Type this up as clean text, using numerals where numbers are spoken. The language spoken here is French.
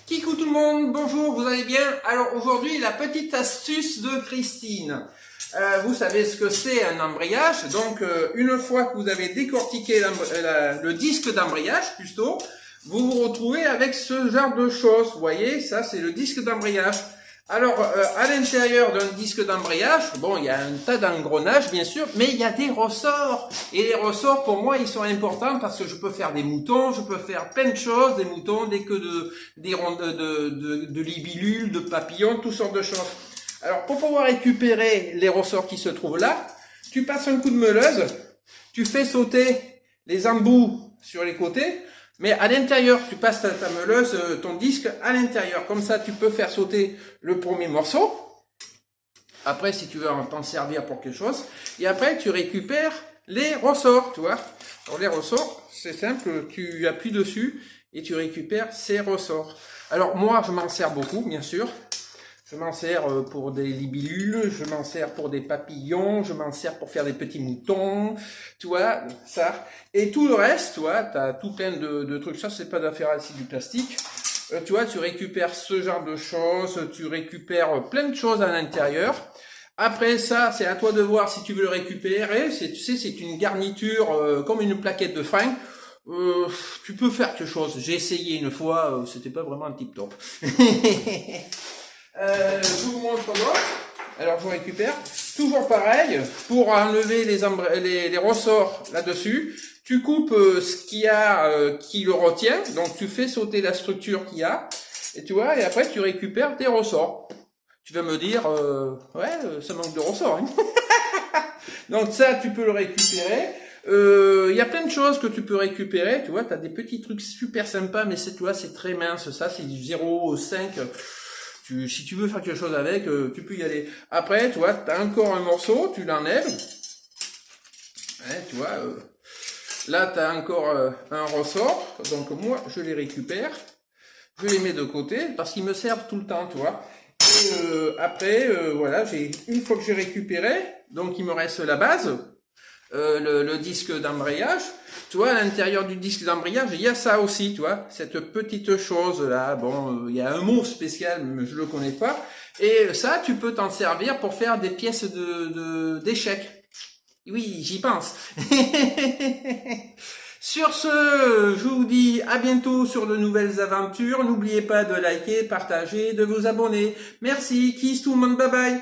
Kikou tout le monde, bonjour, vous allez bien? Alors aujourd'hui, la petite astuce de Christine. Vous savez ce que c'est un embrayage, donc une fois que vous avez décortiqué le disque d'embrayage, plutôt, vous vous retrouvez avec ce genre de choses. Vous voyez, ça c'est le disque d'embrayage. Alors, à l'intérieur d'un disque d'embrayage, bon, il y a un tas d'engrenages, bien sûr, mais il y a des ressorts. Et les ressorts, pour moi, ils sont importants parce que je peux faire des moutons, je peux faire plein de choses, des moutons, des queues des rondes de libellules, de papillons, toutes sortes de choses. Alors, pour pouvoir récupérer les ressorts qui se trouvent là, tu passes un coup de meuleuse, tu fais sauter les embouts sur les côtés, mais à l'intérieur, tu passes ta meuleuse, ton disque à l'intérieur. Comme ça, tu peux faire sauter le premier morceau. Après, si tu veux t'en servir pour quelque chose. Et après, tu récupères les ressorts, tu vois. Alors, les ressorts, c'est simple. Tu appuies dessus et tu récupères ces ressorts. Alors, moi, je m'en sers beaucoup, bien sûr. Je m'en sers pour des libellules, je m'en sers pour des papillons, je m'en sers pour faire des petits moutons, tu vois, ça. Et tout le reste, tu vois, t'as tout plein de trucs. Ça, c'est pas d'affaire ici du plastique. Tu vois, tu récupères ce genre de choses, tu récupères plein de choses à l'intérieur. Après ça, c'est à toi de voir si tu veux le récupérer. Tu sais, c'est une garniture comme une plaquette de frein. Tu peux faire quelque chose. J'ai essayé une fois, c'était pas vraiment un tip top. Je vous montre l'autre. Alors je récupère. Toujours pareil, pour enlever les ressorts là-dessus, tu coupes ce qu'il y a qui le retient, donc tu fais sauter la structure qu'il y a, et tu vois, et après tu récupères tes ressorts. Tu vas me dire, ouais, ça manque de ressorts. Hein. Donc ça, tu peux le récupérer. Il y a plein de choses que tu peux récupérer, tu vois, tu as des petits trucs super sympas, mais tu vois, c'est très mince, ça c'est du 0,5. Si tu veux faire quelque chose avec, tu peux y aller. Après, tu vois, tu as encore un morceau, tu l'enlèves. Ouais, tu vois, là, tu as encore un ressort. Donc, moi, je les récupère. Je les mets de côté parce qu'ils me servent tout le temps, tu vois. Et après, voilà, une fois que j'ai récupéré, donc il me reste la base. Le disque d'embrayage, tu vois, à l'intérieur du disque d'embrayage, il y a ça aussi, tu vois, cette petite chose là, bon, il y a un mot spécial, mais je le connais pas, et ça, tu peux t'en servir pour faire des pièces d'échecs. Oui, j'y pense. Sur ce, je vous dis à bientôt sur de nouvelles aventures. N'oubliez pas de liker, partager, de vous abonner. Merci, kiss tout le monde, bye bye.